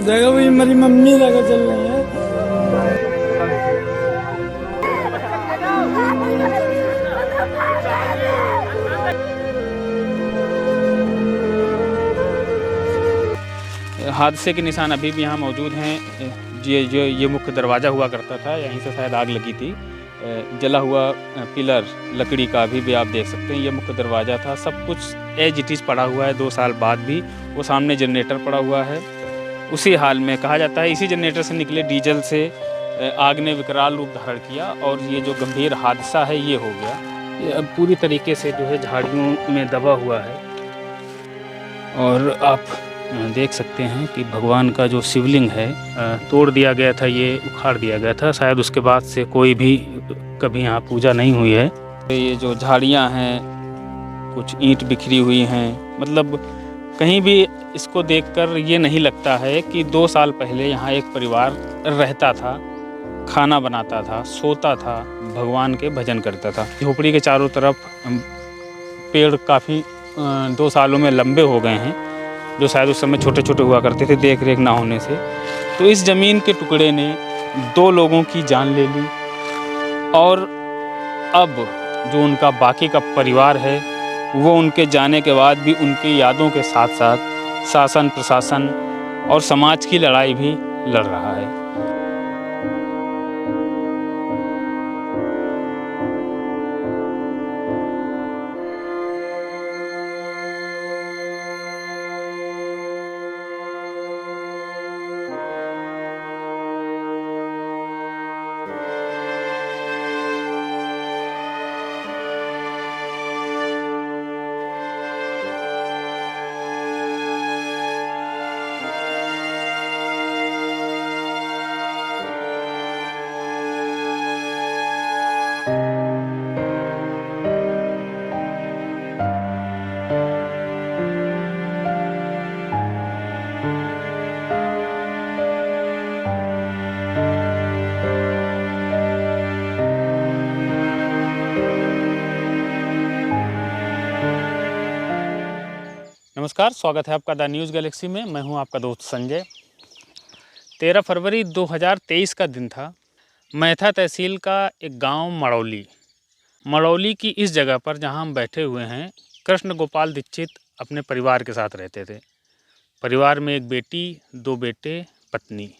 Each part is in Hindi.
देखो भाई मेरी मम्मी लेकर चल रही है। हादसे के निशान अभी भी यहाँ मौजूद हैं। ये मुख्य दरवाज़ा हुआ करता था, यहीं से शायद आग लगी थी। जला हुआ पिलर लकड़ी का अभी भी आप देख सकते हैं। ये मुख्य दरवाज़ा था। सब कुछ एज इट इज़ पड़ा हुआ है 2 साल बाद भी। वो सामने जनरेटर पड़ा हुआ है, उसी हाल में। कहा जाता है इसी जनरेटर से निकले डीजल से आग ने विकराल रूप धारण किया और ये जो गंभीर हादसा है ये हो गया। ये अब पूरी तरीके से जो है झाड़ियों में दबा हुआ है। और आप देख सकते हैं कि भगवान का जो शिवलिंग है तोड़ दिया गया था, ये उखाड़ दिया गया था। शायद उसके बाद से कोई भी कभी यहाँ पूजा नहीं हुई है। ये जो झाड़ियाँ हैं, कुछ ईंट बिखरी हुई हैं, मतलब कहीं भी इसको देखकर ये नहीं लगता है कि 2 साल पहले यहाँ एक परिवार रहता था, खाना बनाता था, सोता था, भगवान के भजन करता था। झोपड़ी के चारों तरफ पेड़ काफ़ी 2 सालों में लंबे हो गए हैं, जो शायद उस समय छोटे छोटे हुआ करते थे देख रेख ना होने से। तो इस ज़मीन के टुकड़े ने 2 लोगों की जान ले ली और अब जो उनका बाकी का परिवार है वो उनके जाने के बाद भी उनकी यादों के साथ साथ शासन प्रशासन और समाज की लड़ाई भी लड़ रहा है। नमस्कार, स्वागत है आपका द न्यूज़ गैलेक्सी में। मैं हूं आपका दोस्त संजय। 13 फरवरी 2023 का दिन था। मैथा तहसील का एक गांव मड़ौली की इस जगह पर जहां हम बैठे हुए हैं, कृष्ण गोपाल दीक्षित अपने परिवार के साथ रहते थे। परिवार में एक बेटी, 2 बेटे, पत्नी।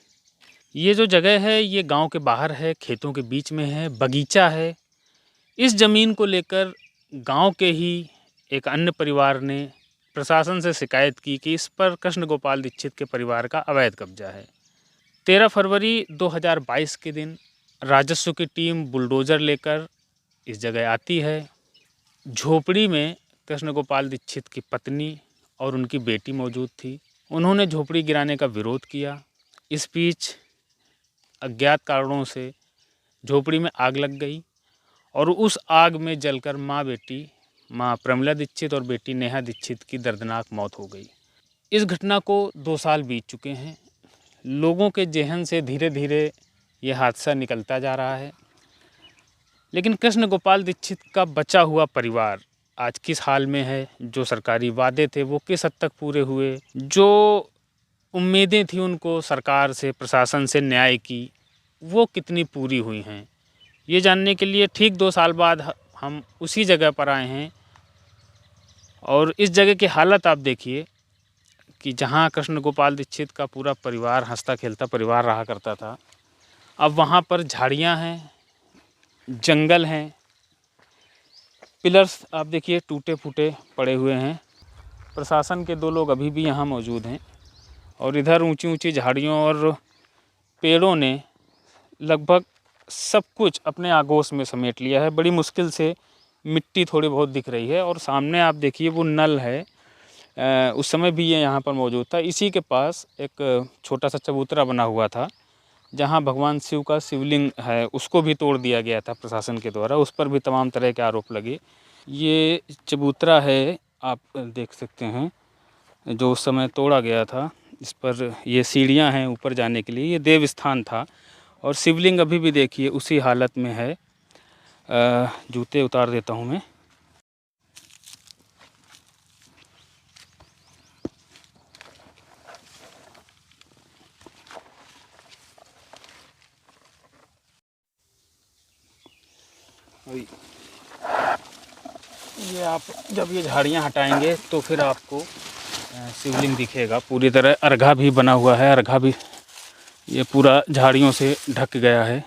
ये जो जगह है ये गांव के बाहर है, खेतों के बीच में है, बगीचा है। इस ज़मीन को लेकर गांव के ही एक अन्य परिवार ने प्रशासन से शिकायत की कि इस पर कृष्ण गोपाल दीक्षित के परिवार का अवैध कब्जा है। 13 फरवरी 2022 के दिन राजस्व की टीम बुलडोज़र लेकर इस जगह आती है। झोपड़ी में कृष्ण गोपाल दीक्षित की पत्नी और उनकी बेटी मौजूद थी। उन्होंने झोपड़ी गिराने का विरोध किया। इस बीच अज्ञात कारणों से झोपड़ी में आग लग गई और उस आग में जलकर माँ प्रमिला दीक्षित और बेटी नेहा दीक्षित की दर्दनाक मौत हो गई। इस घटना को 2 साल बीत चुके हैं। लोगों के ज़हन से धीरे धीरे यह हादसा निकलता जा रहा है, लेकिन कृष्ण गोपाल दीक्षित का बचा हुआ परिवार आज किस हाल में है, जो सरकारी वादे थे वो किस हद तक पूरे हुए, जो उम्मीदें थी उनको सरकार से, प्रशासन से न्याय की, वो कितनी पूरी हुई हैं, ये जानने के लिए ठीक 2 साल बाद हम उसी जगह पर आए हैं। और इस जगह की हालत आप देखिए कि जहाँ कृष्ण गोपाल दीक्षित का पूरा परिवार, हंसता खेलता परिवार रहा करता था, अब वहाँ पर झाड़ियाँ हैं, जंगल हैं, पिलर्स आप देखिए टूटे फूटे पड़े हुए हैं। प्रशासन के 2 लोग अभी भी यहाँ मौजूद हैं और इधर ऊंची ऊंची झाड़ियों और पेड़ों ने लगभग सब कुछ अपने आगोश में समेट लिया है। बड़ी मुश्किल से मिट्टी थोड़ी बहुत दिख रही है और सामने आप देखिए वो नल है, उस समय भी ये यहाँ पर मौजूद था। इसी के पास एक छोटा सा चबूतरा बना हुआ था जहाँ भगवान शिव का शिवलिंग है, उसको भी तोड़ दिया गया था प्रशासन के द्वारा। उस पर भी तमाम तरह के आरोप लगे। ये चबूतरा है, आप देख सकते हैं, जो उस समय तोड़ा गया था। इस पर ये सीढ़ियाँ हैं ऊपर जाने के लिए। ये देव स्थान था और शिवलिंग अभी भी देखिए उसी हालत में है। जूते उतार देता हूँ मैं। अभी ये आप जब ये झाड़ियाँ हटाएंगे तो फिर आपको शिवलिंग दिखेगा। पूरी तरह अर्घा भी बना हुआ है, अर्घा भी ये पूरा झाड़ियों से ढक गया है।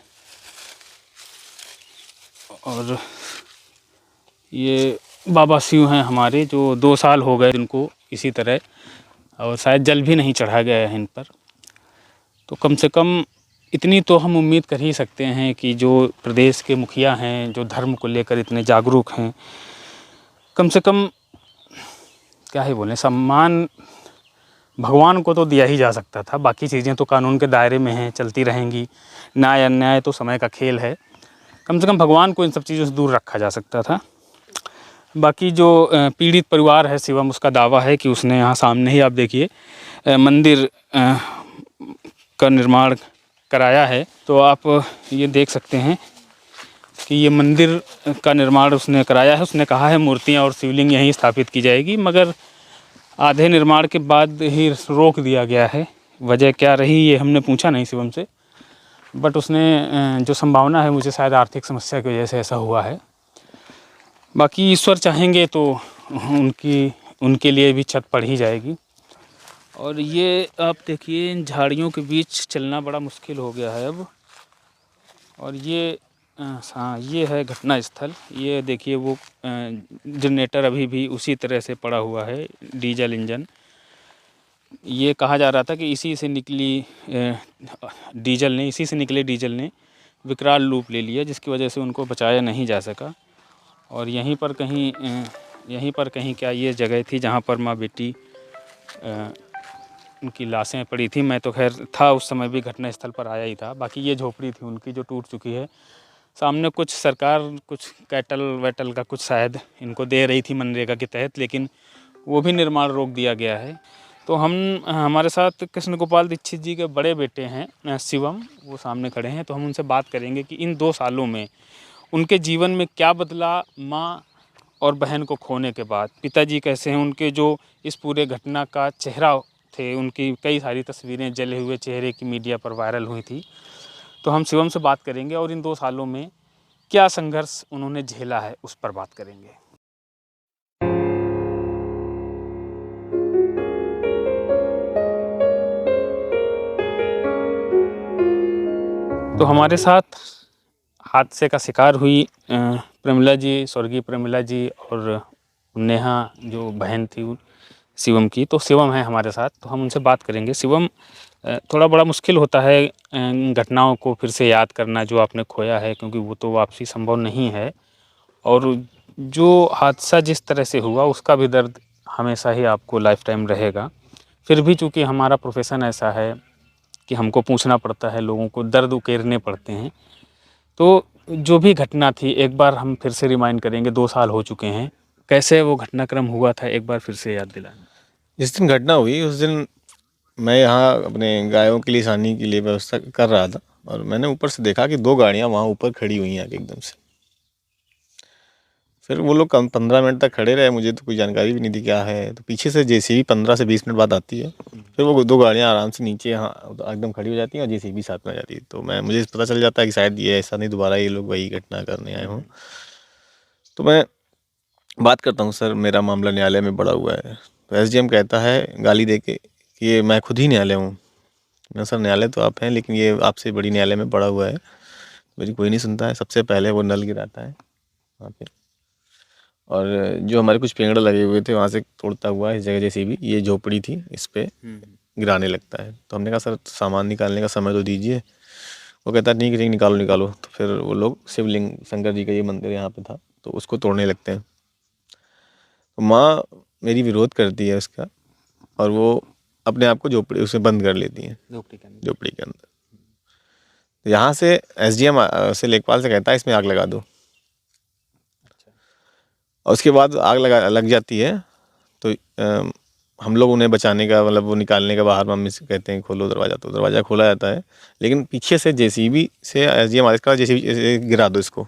और ये बाबा शिव हैं हमारे, जो 2 साल हो गए इनको इसी तरह, और शायद जल भी नहीं चढ़ा गया है इन पर। तो कम से कम इतनी तो हम उम्मीद कर ही सकते हैं कि जो प्रदेश के मुखिया हैं, जो धर्म को लेकर इतने जागरूक हैं, कम से कम क्या ही बोलें, सम्मान भगवान को तो दिया ही जा सकता था। बाकी चीज़ें तो कानून के दायरे में हैं, चलती रहेंगी। न्याय अन्याय तो समय का खेल है। कम से कम भगवान को इन सब चीज़ों से दूर रखा जा सकता था। बाकी जो पीड़ित परिवार है शिवम, उसका दावा है कि उसने यहाँ सामने ही आप देखिए मंदिर का निर्माण कराया है। तो आप ये देख सकते हैं कि ये मंदिर का निर्माण उसने कराया है। उसने कहा है मूर्तियाँ और शिवलिंग यहीं स्थापित की जाएगी, मगर आधे निर्माण के बाद ही रोक दिया गया है। वजह क्या रही ये हमने पूछा नहीं शिवम से, बट उसने जो संभावना है, मुझे शायद आर्थिक समस्या की वजह से ऐसा हुआ है। बाकी ईश्वर चाहेंगे तो उनके लिए भी छत पड़ ही जाएगी। और ये आप देखिए, इन झाड़ियों के बीच चलना बड़ा मुश्किल हो गया है अब। और ये हाँ, ये है घटना स्थल। ये देखिए वो जनरेटर अभी भी उसी तरह से पड़ा हुआ है, डीजल इंजन। ये कहा जा रहा था कि इसी से निकले डीजल ने विकराल रूप ले लिया, जिसकी वजह से उनको बचाया नहीं जा सका। और यहीं पर कहीं क्या ये जगह थी जहाँ पर माँ बेटी उनकी लाशें पड़ी थी। मैं तो खैर था उस समय भी, घटना स्थल पर आया ही था। बाकी ये झोपड़ी थी उनकी जो टूट चुकी है। सामने कुछ सरकार कुछ कैटल वैटल का कुछ शायद इनको दे रही थी मनरेगा के तहत, लेकिन वो भी निर्माण रोक दिया गया है। तो हमारे साथ कृष्ण गोपाल दीक्षित जी के बड़े बेटे हैं शिवम, वो सामने खड़े हैं। तो हम उनसे बात करेंगे कि इन 2 सालों में उनके जीवन में क्या बदला, माँ और बहन को खोने के बाद। पिताजी कैसे हैं, उनके जो इस पूरे घटना का चेहरा थे, उनकी कई सारी तस्वीरें जले हुए चेहरे की मीडिया पर वायरल हुई थी। तो हम शिवम से बात करेंगे और इन 2 सालों में क्या संघर्ष उन्होंने झेला है उस पर बात करेंगे। तो हमारे साथ हादसे का शिकार हुई प्रेमिला जी, स्वर्गीय प्रेमिला जी, और नेहा जो बहन थी शिवम की। तो शिवम है हमारे साथ, तो हम उनसे बात करेंगे। शिवम, थोड़ा बड़ा मुश्किल होता है घटनाओं को फिर से याद करना जो आपने खोया है, क्योंकि वो तो वापसी संभव नहीं है। और जो हादसा जिस तरह से हुआ उसका भी दर्द हमेशा ही आपको लाइफ टाइम रहेगा। फिर भी चूँकि हमारा प्रोफेशन ऐसा है कि हमको पूछना पड़ता है, लोगों को दर्द उकेरने पड़ते हैं। तो जो भी घटना थी एक बार हम फिर से रिमाइंड करेंगे। 2 साल हो चुके हैं, कैसे वो घटनाक्रम हुआ था एक बार फिर से याद दिलाना। जिस दिन घटना हुई उस दिन मैं यहाँ अपने गायों के लिए सानी के लिए व्यवस्था कर रहा था, और मैंने ऊपर से देखा कि 2 गाड़ियाँ वहाँ ऊपर खड़ी हुई हैं एकदम से। फिर वो लोग 15 मिनट तक खड़े रहे, मुझे तो कोई जानकारी भी नहीं थी क्या है। तो पीछे से जेसीबी 15 से 20 मिनट बाद आती है। फिर वो 2 गाड़ियाँ आराम से नीचे यहाँ एकदम खड़ी हो जाती हैं और जेसीबी साथ में आ जाती है। तो मुझे पता चल जाता है कि शायद ये ऐसा नहीं दोबारा ये लोग वही घटना करने आए हों। तो मैं बात करता हूँ, सर मेरा मामला न्यायालय में बढ़ा हुआ है। तो एसडीएम कहता है गाली दे के कि ये मैं खुद ही न्यायालय हूँ। मैं, सर न्यायालय तो आप हैं, लेकिन ये आपसे बड़ी न्यायालय में पड़ा हुआ है, मेरी कोई नहीं सुनता है। सबसे पहले वो नल गिराता है वहाँ पे, और जो हमारे कुछ पेड़ लगे हुए थे वहाँ से तोड़ता हुआ इस जगह जैसी भी ये झोपड़ी थी इस पे गिराने लगता है। तो हमने कहा सर सामान निकालने का समय तो दीजिए। वो कहता है नहीं कि निकालो निकालो। तो फिर वो लोग शिवलिंग, शंकर जी का ये मंदिर यहाँ पे था, तो उसको तोड़ने लगते हैं। तो माँ मेरी विरोध करती है उसका, और वो अपने आप को झोपड़ी उसमें बंद कर लेती हैं, झोपड़ी के अंदर। तो यहाँ से एसडीएम से लेखपाल से कहता है इसमें आग लगा दो। और उसके बाद आग लग जाती है। तो हम लोग उन्हें बचाने का, मतलब वो निकालने का, बाहर मम्मी से कहते हैं खोलो दरवाज़ा। तो दरवाज़ा खोला जाता है, लेकिन पीछे से जेसीबी से एसडीएम आदेश का जेसीबी गिरा दो इसको।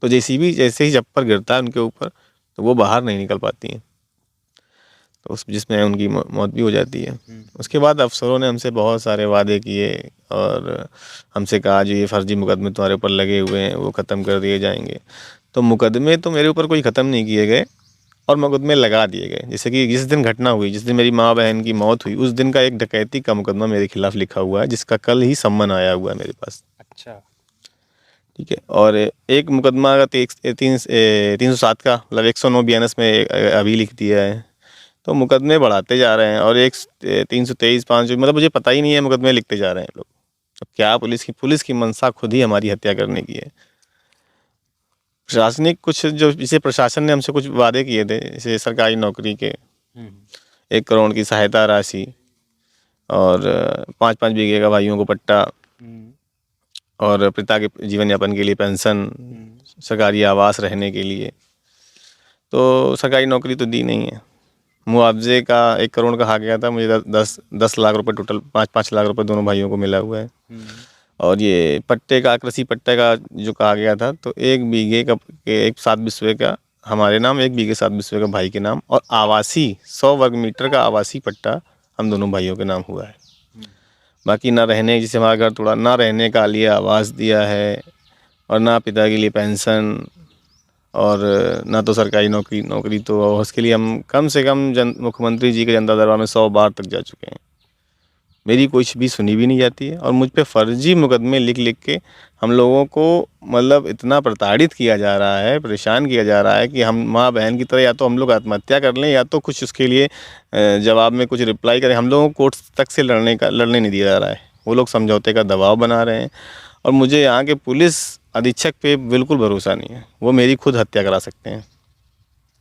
तो जेसीबी जैसे ही जब पर गिरता है उनके ऊपर, तो वो बाहर नहीं निकल पाती हैं। तो उस जिसमें उनकी मौत भी हो जाती है। उसके बाद अफसरों ने हमसे बहुत सारे वादे किए और हमसे कहा जो ये फर्जी मुकदमे तुम्हारे ऊपर लगे हुए हैं वो ख़त्म कर दिए जाएंगे। तो मुकदमे तो मेरे ऊपर कोई ख़त्म नहीं किए गए और मुकदमे लगा दिए गए। जैसे कि जिस दिन घटना हुई, जिस दिन मेरी माँ बहन की मौत हुई, उस दिन का एक डकैती का मुकदमा मेरे खिलाफ लिखा हुआ है, जिसका कल ही सम्मन आया हुआ है मेरे पास। अच्छा। ठीक है। और एक मुकदमा का 307 का मतलब 109 BNS में अभी लिख दिया है। तो मुकदमे बढ़ाते जा रहे हैं और एक 323 5 मतलब मुझे पता ही नहीं है, मुकदमे लिखते जा रहे हैं लोग। अब क्या पुलिस की मंशा खुद ही हमारी हत्या करने की है। प्रशासनिक कुछ जो जैसे प्रशासन ने हमसे कुछ वादे किए थे, जैसे सरकारी नौकरी के 1 करोड़ की सहायता राशि और 5-5 बीघे का भाइयों को पट्टा और पिता के जीवन यापन के लिए पेंशन, सरकारी आवास रहने के लिए। तो सरकारी नौकरी तो दी नहीं है। मुआवजे का 1 करोड़ कहा गया था, मुझे 10 लाख रुपए टोटल 5-5 लाख रुपए दोनों भाइयों को मिला हुआ है। और ये पट्टे का, कृषि पट्टे का जो कहा गया था, तो 1 बीघे का 7 बिस्वे का हमारे नाम, 1 बीघे 7 बिस्वे का भाई के नाम, और आवासी 100 वर्ग मीटर का आवासी पट्टा हम दोनों भाइयों के नाम हुआ है। बाकी ना रहने, जैसे हमारा घर थोड़ा ना रहने का लिए आवास दिया है और ना पिता के लिए पेंशन और ना तो सरकारी नौकरी। तो उसके लिए हम कम से कम मुख्यमंत्री जी के जनता दरबार में 100 बार तक जा चुके हैं। मेरी कुछ भी सुनी भी नहीं जाती है और मुझ पे फर्जी मुकदमे लिख लिख के हम लोगों को मतलब इतना प्रताड़ित किया जा रहा है, परेशान किया जा रहा है कि हम माँ बहन की तरह या तो हम लोग आत्महत्या कर लें या तो कुछ उसके लिए जवाब में कुछ रिप्लाई करें। हम लोगों को कोर्ट तक से लड़ने नहीं दिया जा रहा है। वो लोग समझौते का दबाव बना रहे हैं और मुझे यहाँ के पुलिस अधीक्षक पे बिल्कुल भरोसा नहीं है। वो मेरी खुद हत्या करा सकते हैं।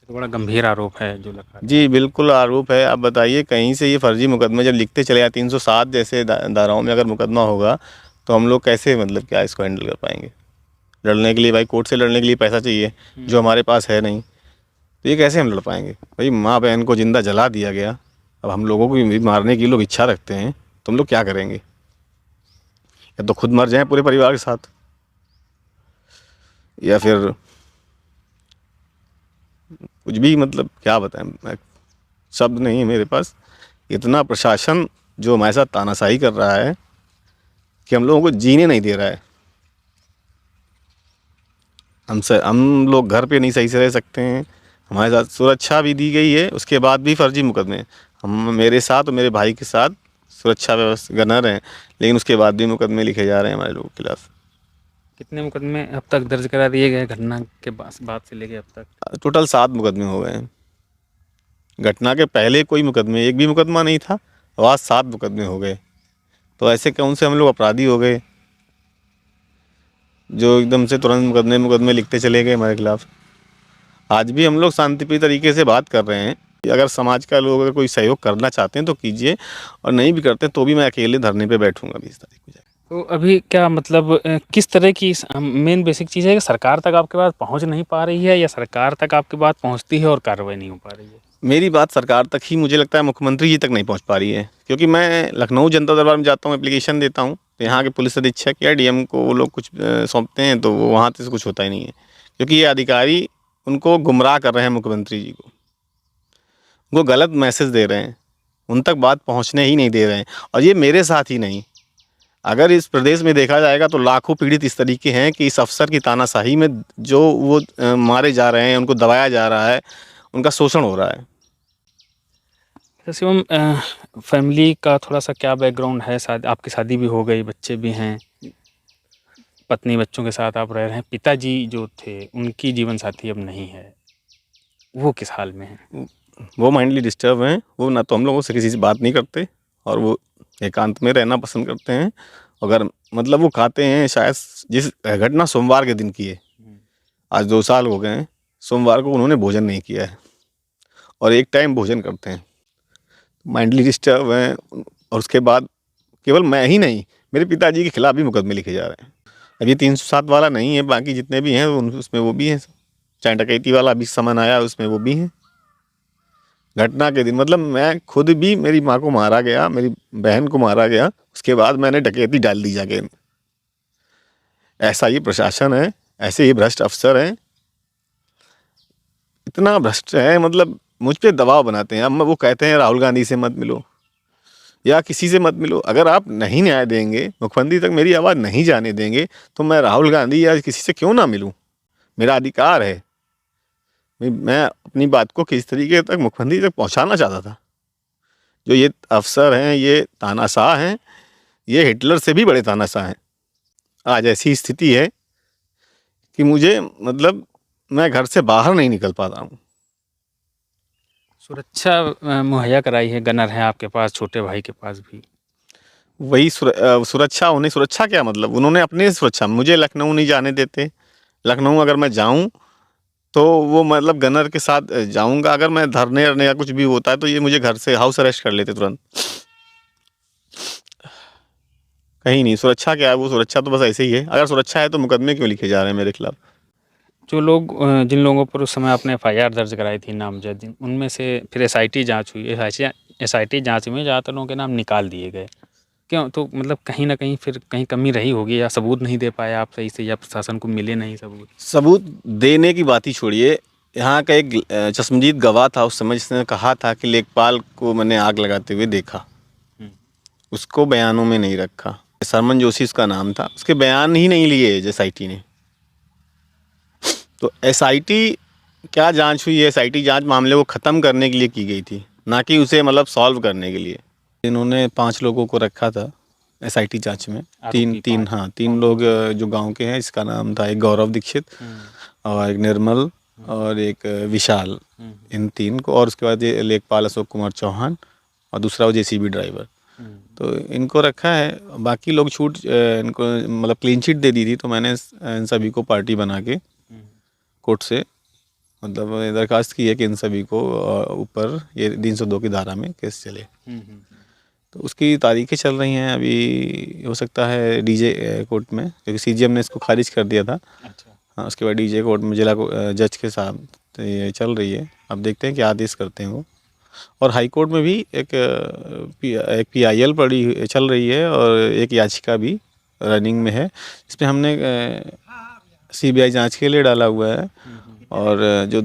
तो बड़ा गंभीर आरोप है जो लगा रहे हैं। जी बिल्कुल आरोप है। आप बताइए कहीं से ये फर्जी मुकदमे जब लिखते चले जाए, 307 जैसे धाराओं में अगर मुकदमा होगा तो हम लोग कैसे मतलब क्या इसको हैंडल कर पाएंगे। लड़ने के लिए भाई कोर्ट से लड़ने के लिए पैसा चाहिए जो हमारे पास है नहीं, तो ये कैसे हम लड़ पाएंगे। भाई माँ बहन को जिंदा जला दिया गया, अब हम लोगों को भी मारने की लोग इच्छा रखते हैं तो हम लोग क्या करेंगे। या तो खुद मर जाएं पूरे परिवार के साथ या फिर कुछ भी, मतलब क्या बताएं, मैं शब्द नहीं है मेरे पास। इतना प्रशासन जो हमारे साथ तानाशाही कर रहा है कि हम लोगों को जीने नहीं दे रहा है। हम लोग घर पे नहीं सही से रह सकते हैं। हमारे साथ सुरक्षा भी दी गई है, उसके बाद भी फर्जी मुकदमे। हम मेरे साथ और मेरे भाई के साथ सुरक्षा व्यवस्था गनर हैं, लेकिन उसके बाद भी मुकदमे लिखे जा रहे हैं हमारे लोगों के खिलाफ। कितने मुकदमे अब तक दर्ज करा दिए गए घटना के बाद से लेके अब तक? टोटल 7 मुकदमे हो गए हैं। घटना के पहले कोई मुकदमे, एक भी मुकदमा नहीं था और आज 7 मुकदमे हो गए। तो ऐसे कौन से हम लोग अपराधी हो गए जो एकदम से तुरंत मुकदमे लिखते चले गए हमारे खिलाफ। आज भी हम लोग शांतिप्रिय तरीके से बात कर रहे हैं। अगर समाज का लोग अगर कोई सहयोग करना चाहते हैं तो कीजिए, और नहीं भी करते तो भी मैं अकेले धरने पे बैठूंगा 20 तारीख को जाकर। तो अभी क्या मतलब किस तरह की मेन बेसिक चीज़ है कि सरकार तक आपके बात पहुंच नहीं पा रही है या सरकार तक आपकी बात पहुंचती है और कार्रवाई नहीं हो पा रही है? मेरी बात सरकार तक ही मुझे लगता है मुख्यमंत्री जी तक नहीं पहुंच पा रही है, क्योंकि मैं लखनऊ जनता दरबार में जाता हूं, एप्लीकेशन देता हूं, तो यहाँ के पुलिस अधीक्षक या डीएम को वो लोग कुछ सौंपते हैं तो वहाँ से कुछ होता ही नहीं है, क्योंकि ये अधिकारी उनको गुमराह कर रहे हैं। मुख्यमंत्री जी को वो गलत मैसेज दे रहे हैं, उन तक बात पहुँचने ही नहीं दे रहे हैं। और ये मेरे साथ ही नहीं, अगर इस प्रदेश में देखा जाएगा तो लाखों पीड़ित इस तरीके हैं कि इस अफसर की तानाशाही में जो वो मारे जा रहे हैं, उनको दबाया जा रहा है, उनका शोषण हो रहा है। शिवम, फैमिली का थोड़ा सा क्या बैकग्राउंड है? आपकी शादी भी हो गई, बच्चे भी हैं, पत्नी बच्चों के साथ आप रह रहे हैं। पिताजी जो थे उनकी जीवन साथी अब नहीं है, वो किस हाल में है? वो माइंडली डिस्टर्ब हैं। वो ना तो हम लोगों से किसी से बात नहीं करते और वो एकांत में रहना पसंद करते हैं। अगर मतलब वो खाते हैं, शायद जिस घटना सोमवार के दिन की है, आज 2 साल हो गए हैं, सोमवार को उन्होंने भोजन नहीं किया है और एक टाइम भोजन करते हैं। माइंडली डिस्टर्ब हैं। और उसके बाद केवल मैं ही नहीं, मेरे पिताजी के खिलाफ भी मुकदमे लिखे जा रहे हैं। अब ये 307 वाला नहीं है, बाकी जितने भी हैं उसमें वो भी हैं। चाहे डकैती वाला अभी समन आया उसमें वो भी हैं। घटना के दिन मतलब मैं खुद भी, मेरी माँ को मारा गया, मेरी बहन को मारा गया, उसके बाद मैंने डकैती डाल दी जाके। ऐसा ये प्रशासन है, ऐसे ये भ्रष्ट अफसर हैं, इतना भ्रष्ट है मतलब मुझ पे दबाव बनाते हैं। अब वो कहते हैं राहुल गांधी से मत मिलो या किसी से मत मिलो। अगर आप नहीं न्याय देंगे, मुख्यमंत्री तक मेरी आवाज़ नहीं जाने देंगे, तो मैं राहुल गांधी या किसी से क्यों ना मिलूं? मेरा अधिकार है। मैं अपनी बात को किस तरीके तक मुख्यमंत्री तक पहुंचाना चाहता था। जो ये अफसर हैं, ये तानाशाह हैं, ये हिटलर से भी बड़े तानाशाह हैं। आज ऐसी स्थिति है कि मुझे मतलब मैं घर से बाहर नहीं निकल पाता हूँ। सुरक्षा मुहैया कराई है, गनर है आपके पास, छोटे भाई के पास भी। वही सुरक्षा, उन्हें सुरक्षा क्या मतलब, उन्होंने अपनी सुरक्षा, मुझे लखनऊ नहीं जाने देते। लखनऊ अगर मैं जाऊं तो वो मतलब गनर के साथ जाऊंगा। अगर मैं धरने अरने या कुछ भी होता है तो ये मुझे घर से हाउस अरेस्ट कर लेते तुरंत। कहीं नहीं सुरक्षा क्या है, वो सुरक्षा तो बस ऐसे ही है। अगर सुरक्षा है तो मुकदमे क्यों लिखे जा रहे हैं मेरे खिलाफ? जो लोग जिन लोगों पर उस समय आपने FIR दर्ज कराई थी नामजद, उनमें से फिर SIT जांच हुई। SIT जांच में ज़्यादातर लोगों के नाम निकाल दिए गए। क्यों? तो मतलब कहीं ना कहीं फिर कहीं कमी रही होगी, या सबूत नहीं दे पाया आप सही से, या प्रशासन को मिले नहीं सबूत। सबूत देने की बात ही छोड़िए। यहाँ का एक चश्मदीद गवाह था उस समय, जिसने कहा था कि लेखपाल को मैंने आग लगाते हुए देखा। उसको बयानों में नहीं रखा। सरमन जोशी उसका नाम था, उसके बयान ही नहीं लिए SIT ने। तो SIT क्या जांच हुई है? SIT जांच मामले को ख़त्म करने के लिए की गई थी, ना कि उसे मतलब सॉल्व करने के लिए। इन्होंने 5 लोगों को रखा था SIT जांच में। तीन लोग जो गांव के हैं। इसका नाम था एक गौरव दीक्षित और एक निर्मल और एक विशाल, इन 3 को। और उसके बाद ये लेखपाल अशोक कुमार चौहान और दूसरा वो JCB ड्राइवर। तो इनको रखा है। बाकी लोग छूट, इनको मतलब क्लीन चिट दे दी थी। तो मैंने इन सभी को पार्टी बना के कोर्ट से मतलब दरखास्त की है कि इन सभी को ऊपर ये 302 की धारा में केस चले। तो उसकी तारीखें चल रही हैं। अभी हो सकता है DJ कोर्ट में, क्योंकि CGM ने इसको खारिज कर दिया था। अच्छा। हाँ, उसके बाद DJ कोर्ट में जिला जज के साथ तो ये चल रही है। अब देखते हैं क्या आदेश करते हैं वो। और हाई कोर्ट में भी एक PIL चल रही है और एक याचिका भी रनिंग में है, जिसमें हमने CBI जांच के लिए डाला हुआ है। और जो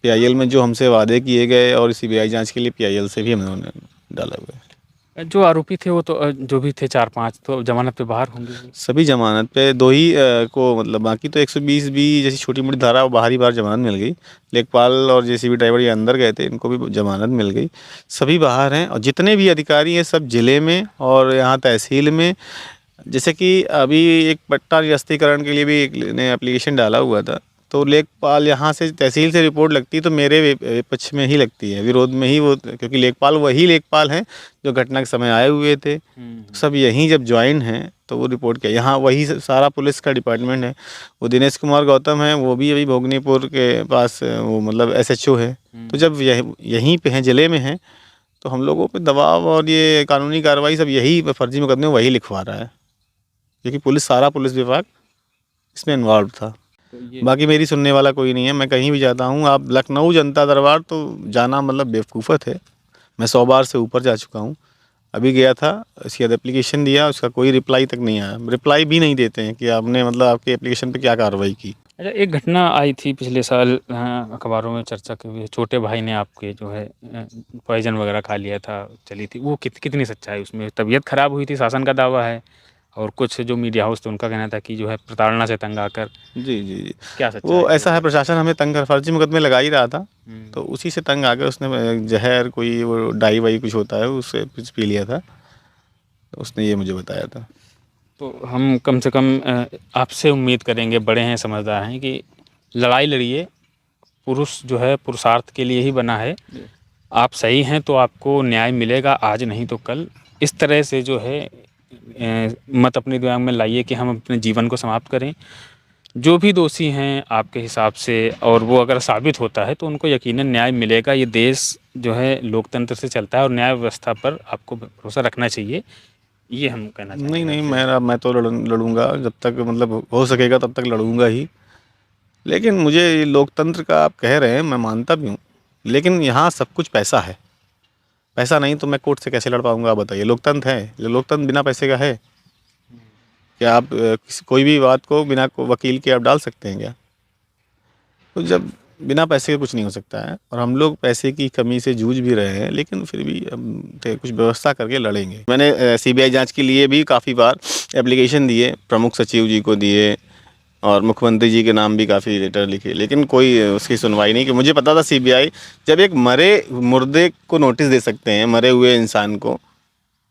PIL में जो हमसे वादे किए गए और CBI जांच के लिए PIL से भी हमने डाला हुआ है। जो आरोपी थे वो तो जो भी थे 4-5 तो जमानत पे बाहर होंगे। सभी जमानत पे। 2 ही को मतलब, बाकी तो 120 भी जैसी छोटी मोटी धारा वो बाहरी बाहर जमानत मिल गई। लेखपाल और JCB ड्राइवर ये अंदर गए थे, इनको भी जमानत मिल गई। सभी बाहर हैं। और जितने भी अधिकारी हैं सब ज़िले में और यहाँ तहसील में। जैसे कि अभी एक पट्टा निरस्तीकरण के लिए भी एक ने एप्लीकेशन डाला हुआ था। तो लेखपाल यहाँ से तहसील से रिपोर्ट लगती है तो मेरे पक्ष में ही लगती है, विरोध में ही वो, क्योंकि लेखपाल वही लेखपाल हैं जो घटना के समय आए हुए थे। सब यहीं जब ज्वाइन हैं तो वो रिपोर्ट किया। यहाँ वही सारा पुलिस का डिपार्टमेंट है। वो दिनेश कुमार गौतम है, वो भी अभी भोगनीपुर के पास वो मतलब SHO है। तो जब यहीं पे हैं, ज़िले में हैं, तो हम लोगों पे दबाव और ये कानूनी कार्रवाई सब यही फर्जी मुकदमे वही लिखवा रहा है, क्योंकि सारा पुलिस विभाग इसमें इन्वॉल्व था। बाकी मेरी सुनने वाला कोई नहीं है। मैं कहीं भी जाता हूँ, आप लखनऊ जनता दरबार तो जाना मतलब बेवकूफ़त है। मैं 100 बार से ऊपर जा चुका हूँ। अभी गया था, इसके बाद एप्लीकेशन दिया, उसका कोई रिप्लाई तक नहीं आया। रिप्लाई भी नहीं देते हैं कि आपने मतलब आपके एप्लीकेशन पे क्या कार्रवाई की। अच्छा, एक घटना आई थी पिछले साल, अखबारों में चर्चा की हुई, छोटे भाई ने आपके जो है पॉइजन वगैरह खा लिया था, चली थी वो। कितनी सच्चाई उसमें? तबीयत खराब हुई थी, शासन का दावा है, और कुछ जो मीडिया हाउस थे उनका कहना था कि जो है प्रताड़ना से तंग आकर। जी। क्या सच्चाई? वो ऐसा है, प्रशासन हमें तंग कर, फर्जी मुकदमे लगा ही रहा था। तो उसी से तंग आकर उसने जहर, कोई वो डाई वाई कुछ होता है, उससे कुछ पी लिया था। तो उसने ये मुझे बताया था। तो हम कम से कम आपसे उम्मीद करेंगे, बड़े हैं, समझदार हैं, कि लड़ाई लड़िए। पुरुष जो है पुरुषार्थ के लिए ही बना है। आप सही हैं तो आपको न्याय मिलेगा, आज नहीं तो कल। इस तरह से जो है मत अपने दिमाग में लाइए कि हम अपने जीवन को समाप्त करें। जो भी दोषी हैं आपके हिसाब से, और वो अगर साबित होता है तो उनको यकीनन न्याय मिलेगा। ये देश जो है लोकतंत्र से चलता है और न्याय व्यवस्था पर आपको भरोसा रखना चाहिए, ये हम कहना चाहेंगे। नहीं, मैं तो लड़ूंगा जब तक मतलब हो सकेगा तब तक लड़ूंगा ही। लेकिन मुझे ये लोकतंत्र का आप कह रहे हैं, मैं मानता भी हूँ, लेकिन यहाँ सब कुछ पैसा है। पैसा नहीं तो मैं कोर्ट से कैसे लड़ पाऊंगा? आप बताइए। लोकतंत्र है, लोकतंत्र बिना पैसे का है क्या? आप कोई भी बात को बिना वकील के आप डाल सकते हैं क्या? तो जब बिना पैसे के कुछ नहीं हो सकता है, और हम लोग पैसे की कमी से जूझ भी रहे हैं, लेकिन फिर भी हम कुछ व्यवस्था करके लड़ेंगे। मैंने सीबीआई जांच के लिए भी काफ़ी बार एप्लीकेशन दिए, प्रमुख सचिव जी को दिए और मुख्यमंत्री जी के नाम भी काफ़ी लेटर लिखे, लेकिन कोई उसकी सुनवाई नहीं। कि मुझे पता था सीबीआई जब एक मरे मुर्दे को नोटिस दे सकते हैं, मरे हुए इंसान को।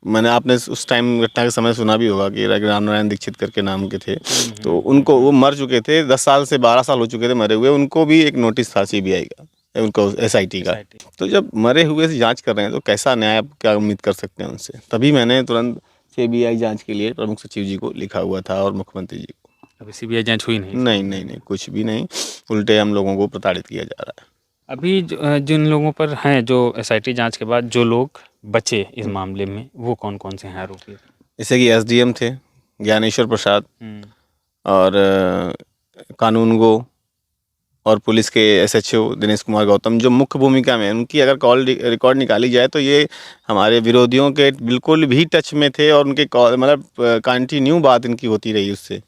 मैंने आपने उस टाइम घटना के समय सुना भी होगा कि राम नारायण दीक्षित करके नाम के थे, तो उनको, वो मर चुके थे, 10 साल से 12 साल हो चुके थे मरे हुए, उनको भी एक नोटिस था सीबीआई का, उनको एसआईटी का। तो जब मरे हुए से जांच कर रहे हैं तो कैसा न्याय आप क्या उम्मीद कर सकते हैं उनसे। तभी मैंने तुरंत सीबीआई जांच के लिए प्रमुख सचिव जी को लिखा हुआ था और मुख्यमंत्री जी को। अभी सीबीआई जांच हुई नहीं? नहीं नहीं नहीं, कुछ भी नहीं, उल्टे हम लोगों को प्रताड़ित किया जा रहा है। अभी जिन लोगों पर हैं, जो एसआईटी जांच के बाद जो लोग बचे इस मामले में, वो कौन कौन से हैं आरोपी? जैसे कि एसडीएम थे ज्ञानेश्वर प्रसाद, और कानून गो, और पुलिस के एसएचओ दिनेश कुमार गौतम, जो मुख्य भूमिका में, उनकी अगर कॉल रिकॉर्ड निकाली जाए तो ये हमारे विरोधियों के बिल्कुल भी टच में थे, और उनके कॉल मतलब कंटिन्यू बात इनकी होती रही, उससे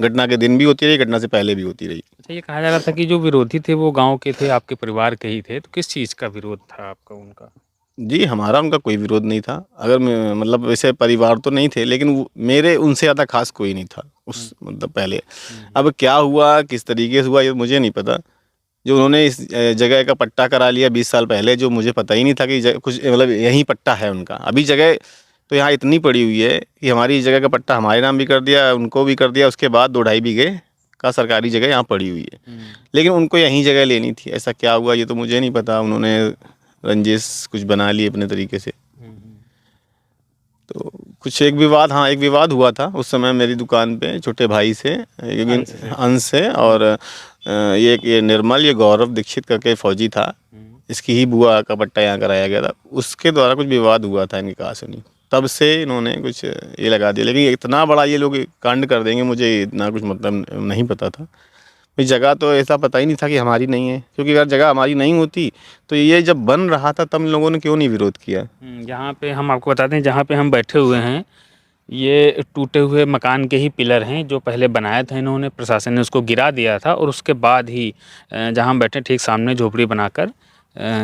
घटना के दिन भी होती रही, घटना से पहले भी होती रही। अच्छा, ये कहा जा रहा था कि जो विरोधी थे वो गांव के थे, आपके परिवार के ही थे, तो किस चीज़ का विरोध था आपका उनका? जी, हमारा उनका कोई विरोध नहीं था। अगर मतलब वैसे परिवार तो नहीं थे, लेकिन मेरे उनसे ज़्यादा खास कोई नहीं था उस मतलब पहले। अब क्या हुआ, किस तरीके से हुआ, ये मुझे नहीं पता। जो उन्होंने इस जगह का पट्टा करा लिया 20 साल पहले, जो मुझे पता ही नहीं था कि कुछ मतलब यहीं पट्टा है उनका। अभी जगह तो यहाँ इतनी पड़ी हुई है कि हमारी इस जगह का पट्टा हमारे नाम भी कर दिया, उनको भी कर दिया, उसके बाद 2-2.5 बीघे का सरकारी जगह यहाँ पड़ी हुई है। लेकिन उनको यहीं जगह लेनी थी। ऐसा क्या हुआ ये तो मुझे नहीं पता। उन्होंने रंजिश कुछ बना ली अपने तरीके से। तो कुछ एक विवाद, हाँ एक विवाद हुआ था उस समय मेरी दुकान पे छोटे भाई से, अंश से, और ये निर्मल, ये गौरव दीक्षित करके फौजी था, इसकी ही बुआ का पट्टा यहाँ कराया गया था, उसके द्वारा कुछ विवाद हुआ था इनकी कहा सुनी। तब से इन्होंने कुछ ये लगा दिया, लेकिन इतना बड़ा ये लोग कांड कर देंगे मुझे इतना कुछ मतलब नहीं पता था। इस जगह तो ऐसा पता ही नहीं था कि हमारी नहीं है, क्योंकि अगर जगह हमारी नहीं होती तो ये जब बन रहा था तब लोगों ने क्यों नहीं विरोध किया। यहाँ पे हम आपको बताते हैं, जहाँ पे हम बैठे हुए हैं ये टूटे हुए मकान के ही पिलर हैं, जो पहले बनाया था इन्होंने, प्रशासन ने उसको गिरा दिया था, और उसके बाद ही जहाँ हम बैठे ठीक सामने झोपड़ी बनाकर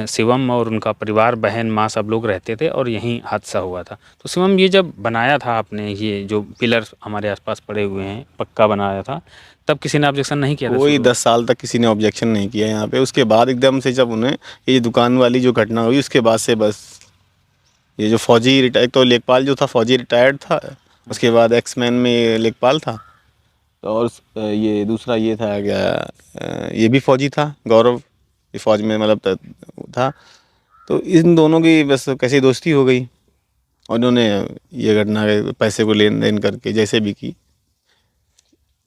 शिवम और उनका परिवार, बहन माँ सब लोग रहते थे, और यहीं हादसा हुआ था। तो शिवम, ये जब बनाया था आपने, ये जो पिलर हमारे आसपास पड़े हुए हैं, पक्का बनाया था, तब किसी ने ऑब्जेक्शन नहीं किया था? कोई 10 साल तक किसी ने ऑब्जेक्शन नहीं किया यहाँ पे। उसके बाद एकदम से जब उन्हें ये दुकान वाली जो घटना हुई, उसके बाद से बस ये जो फौजी रिटायर, तो लेखपाल जो था फौजी रिटायर्ड था, उसके बाद एक्समैन में लेखपाल था, तो और ये दूसरा ये था क्या, ये भी फौजी था गौरव, ये फौज में मतलब था। तो इन दोनों की बस कैसी दोस्ती हो गई, और उन्होंने ये घटना के पैसे को लेन देन करके जैसे भी की।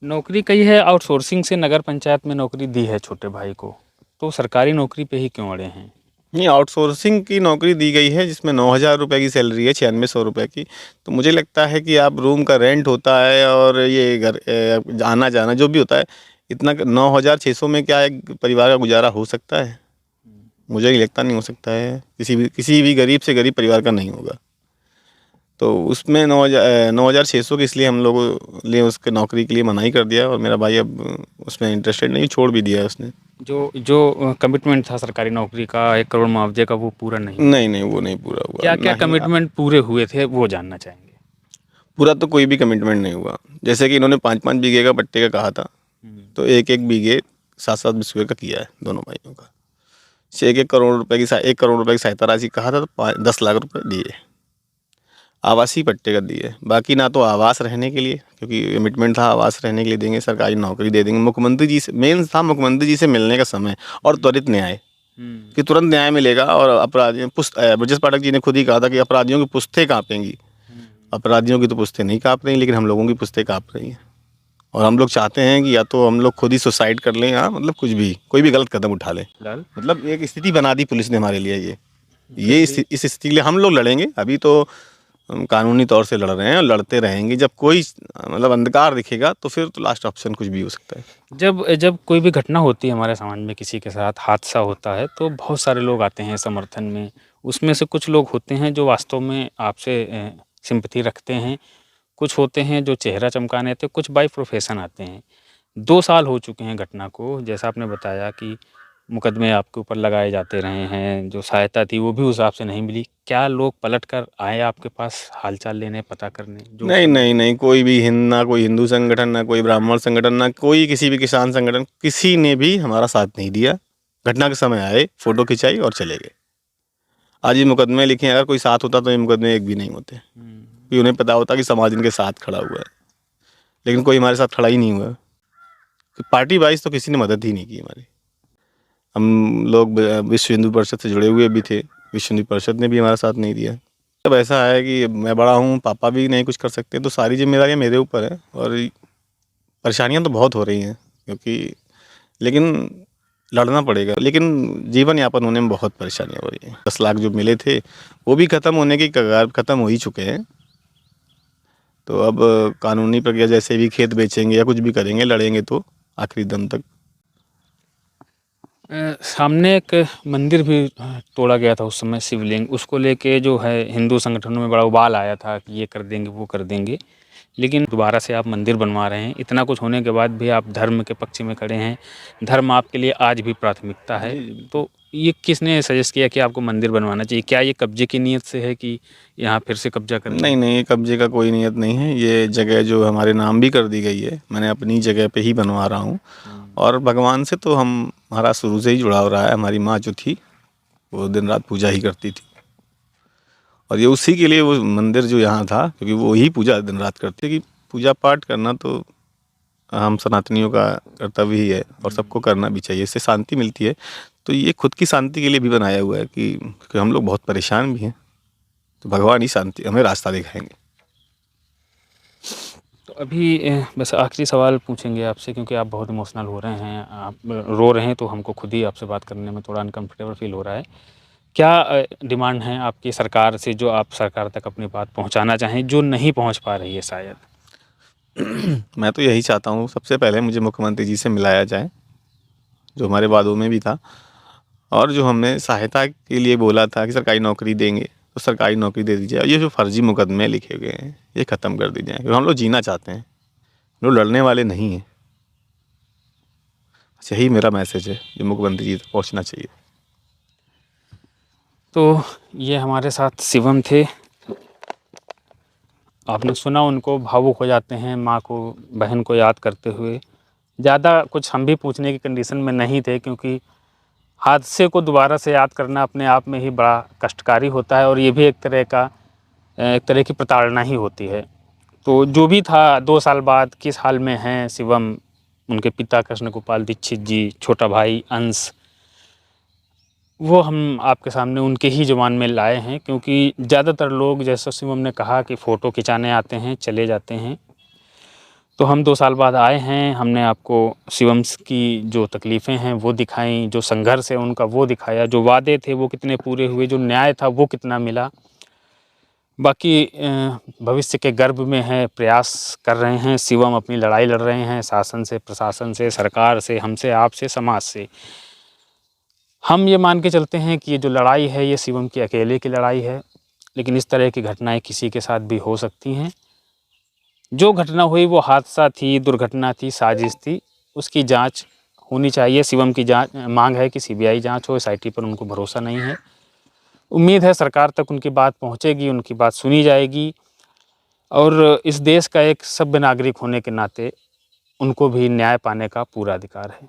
नौकरी कही है, आउटसोर्सिंग से नगर पंचायत में नौकरी दी है छोटे भाई को, तो सरकारी नौकरी पे ही क्यों अड़े हैं? नहीं, आउटसोर्सिंग की नौकरी दी गई है जिसमें 9,000 रुपये की सैलरी है, 9600 रुपये की। तो मुझे लगता है कि आप रूम का रेंट होता है और ये घर आना जाना जो भी होता है, इतना 9,600 में क्या एक परिवार का गुजारा हो सकता है? मुझे नहीं लगता, नहीं हो सकता है। किसी भी गरीब से गरीब परिवार का नहीं होगा। तो उसमें 9,600 की इसलिए हम लोगों ने उसके नौकरी के लिए मनाही कर दिया, और मेरा भाई अब उसमें इंटरेस्टेड नहीं, छोड़ भी दिया है उसने। जो कमिटमेंट था सरकारी नौकरी का 1 करोड़ मुआवजे का, वो पूरा नहीं? नहीं वो नहीं पूरा हुआ। क्या क्या कमिटमेंट पूरे हुए थे वो जानना चाहेंगे। पूरा तो कोई भी कमिटमेंट नहीं हुआ। जैसे कि इन्होंने 5-5 बीघे का पट्टे का कहा था, तो 1-1 बीघे 7-7 बिस्वे का किया है दोनों भाइयों का। 1 करोड़ रुपए की 1 करोड़ रुपए की सहायता राशि कहा था, तो 10 लाख रुपए दिए। आवासीय पट्टे का दिए, बाकी ना तो आवास रहने के लिए, क्योंकि कमिटमेंट था आवास रहने के लिए देंगे, सरकारी नौकरी दे देंगे। मुख्यमंत्री जी से मेन था, मुख्यमंत्री जी से मिलने का समय और त्वरित न्याय, कि तुरंत न्याय मिलेगा। और अपराधियों ब्रजेश पाठक जी ने खुद ही कहा था कि अपराधियों की पुश्तें काँपेंगी। अपराधियों की तो पुश्तें नहीं काँप रही, लेकिन हम लोगों की पुश्तें काँप रही हैं। और हम लोग चाहते हैं कि या तो हम लोग खुद ही सुसाइड कर लें, या मतलब कुछ भी, कोई भी गलत कदम उठा लें। मतलब एक स्थिति बना दी पुलिस ने हमारे लिए। ये इस स्थिति के लिए हम लोग लड़ेंगे। अभी तो हम कानूनी तौर से लड़ रहे हैं और लड़ते रहेंगे। जब कोई मतलब अंधकार दिखेगा तो फिर तो लास्ट ऑप्शन कुछ भी हो सकता है। जब कोई भी घटना होती है हमारे समाज में, किसी के साथ हादसा होता है, तो बहुत सारे लोग आते हैं समर्थन में। उसमें से कुछ लोग होते हैं जो वास्तव में आपसे सिंपैथी रखते हैं, कुछ होते हैं जो चेहरा चमकाने आते हैं, कुछ बाय प्रोफेशन आते हैं। 2 साल हो चुके हैं घटना को, जैसा आपने बताया कि मुकदमे आपके ऊपर लगाए जाते रहे हैं, जो सहायता थी वो भी उस हिसाब से नहीं मिली, क्या लोग पलट कर आए आपके पास हालचाल लेने, पता करने? जो नहीं नहीं नहीं, कोई भी ना कोई हिंदू संगठन, ना कोई ब्राह्मण संगठन, ना कोई किसी भी किसान संगठन, किसी ने भी हमारा साथ नहीं दिया। घटना के समय आए, फोटो खिंचाई और चले गए। आज ये मुकदमे लिखे, अगर कोई साथ होता तो ये मुकदमे एक भी नहीं होते, क्योंकि उन्हें पता होता कि समाज इनके साथ खड़ा हुआ है, लेकिन कोई हमारे साथ खड़ा ही नहीं हुआ। पार्टी वाइज तो किसी ने मदद ही नहीं की हमारी। हम लोग विश्व हिंदू परिषद से जुड़े हुए भी थे, विश्व हिंदू परिषद ने भी हमारा साथ नहीं दिया। अब ऐसा है कि मैं बड़ा हूँ, पापा भी नहीं कुछ कर सकते, तो सारी जिम्मेदारियाँ मेरे ऊपर है। और परेशानियाँ तो बहुत हो रही हैं, क्योंकि लेकिन लड़ना पड़ेगा। लेकिन जीवन यापन होने में बहुत परेशानियाँ हो रही हैं। 10 लाख जो मिले थे वो भी ख़त्म होने की कगार, ख़त्म हो ही चुके हैं। तो अब कानूनी प्रक्रिया, जैसे भी खेत बेचेंगे या कुछ भी करेंगे, लड़ेंगे तो आखिरी दम तक। सामने एक मंदिर भी तोड़ा गया था उस समय, शिवलिंग, उसको लेके जो है हिंदू संगठनों में बड़ा उबाल आया था कि ये कर देंगे वो कर देंगे, लेकिन दोबारा से आप मंदिर बनवा रहे हैं। इतना कुछ होने के बाद भी आप धर्म के पक्ष में खड़े हैं, धर्म आपके लिए आज भी प्राथमिकता है। तो ये किसने सजेस्ट किया कि आपको मंदिर बनवाना चाहिए? क्या ये कब्जे की नीयत से है कि यहाँ फिर से कब्जा करना? नहीं नहीं, ये कब्जे का कोई नियत नहीं है। ये जगह जो हमारे नाम भी कर दी गई है, मैंने अपनी जगह पे ही बनवा रहा हूँ। और भगवान से तो हमारा शुरू से ही जुड़ाव रहा है। हमारी माँ जो थी वो दिन रात पूजा ही करती थी, और ये उसी के लिए वो मंदिर जो यहाँ था, क्योंकि वो ही पूजा दिन रात करती है। कि पूजा पाठ करना तो हम सनातनियों का कर्तव्य ही है, और सबको करना भी चाहिए, इससे शांति मिलती है। तो ये खुद की शांति के लिए भी बनाया हुआ है कि हम लोग बहुत परेशान भी हैं, तो भगवान ही शांति हमें रास्ता दिखाएंगे। तो अभी बस आखिरी सवाल पूछेंगे आपसे, क्योंकि आप बहुत इमोशनल हो रहे हैं, आप रो रहे हैं, तो हमको खुद ही आपसे बात करने में थोड़ा अनकंफर्टेबल फील हो रहा है। क्या डिमांड है आपकी सरकार से, जो आप सरकार तक अपनी बात पहुंचाना चाहें, जो नहीं पहुंच पा रही है शायद? मैं तो यही चाहता हूँ, सबसे पहले मुझे मुख्यमंत्री जी से मिलाया जाए, जो हमारे वादों में भी था। और जो हमने सहायता के लिए बोला था कि सरकारी नौकरी देंगे, तो सरकारी नौकरी दे दीजिए। ये जो फर्जी मुकदमे लिखे गए हैं ये ख़त्म कर दीजिए, क्योंकि हम लोग जीना चाहते हैं, हम लोग लड़ने वाले नहीं हैं। यही मेरा मैसेज है जो मुख्यमंत्री जी तक पहुँचना चाहिए। तो ये हमारे साथ शिवम थे, आपने सुना, उनको भावुक हो जाते हैं माँ को, बहन को याद करते हुए। ज़्यादा कुछ हम भी पूछने की कंडीशन में नहीं थे, क्योंकि हादसे को दोबारा से याद करना अपने आप में ही बड़ा कष्टकारी होता है, और ये भी एक तरह की प्रताड़ना ही होती है। तो जो भी था, 2 साल बाद किस हाल में हैं शिवम, उनके पिता कृष्ण गोपाल दीक्षित जी, छोटा भाई अंश, वो हम आपके सामने उनके ही ज़ुबान में लाए हैं। क्योंकि ज़्यादातर लोग, जैसा शिवम ने कहा, कि फ़ोटो खिंचाने आते हैं, चले जाते हैं। तो हम 2 साल बाद आए हैं, हमने आपको शिवम की जो तकलीफ़ें हैं वो दिखाई, जो संघर्ष है उनका वो दिखाया, जो वादे थे वो कितने पूरे हुए, जो न्याय था वो कितना मिला। बाकी भविष्य के गर्भ में है, प्रयास कर रहे हैं, शिवम अपनी लड़ाई लड़ रहे हैं, शासन से, प्रशासन से, सरकार से, हमसे, आपसे, समाज से। हम ये मान के चलते हैं कि ये जो लड़ाई है ये शिवम की अकेले की लड़ाई है, लेकिन इस तरह की घटनाएं किसी के साथ भी हो सकती हैं। जो घटना हुई वो हादसा थी, दुर्घटना थी, साजिश थी, उसकी जांच होनी चाहिए। शिवम की जांच मांग है कि सीबीआई जांच हो, एसआईटी पर उनको भरोसा नहीं है। उम्मीद है सरकार तक उनकी बात पहुंचेगी, उनकी बात सुनी जाएगी, और इस देश का एक सभ्य नागरिक होने के नाते उनको भी न्याय पाने का पूरा अधिकार है।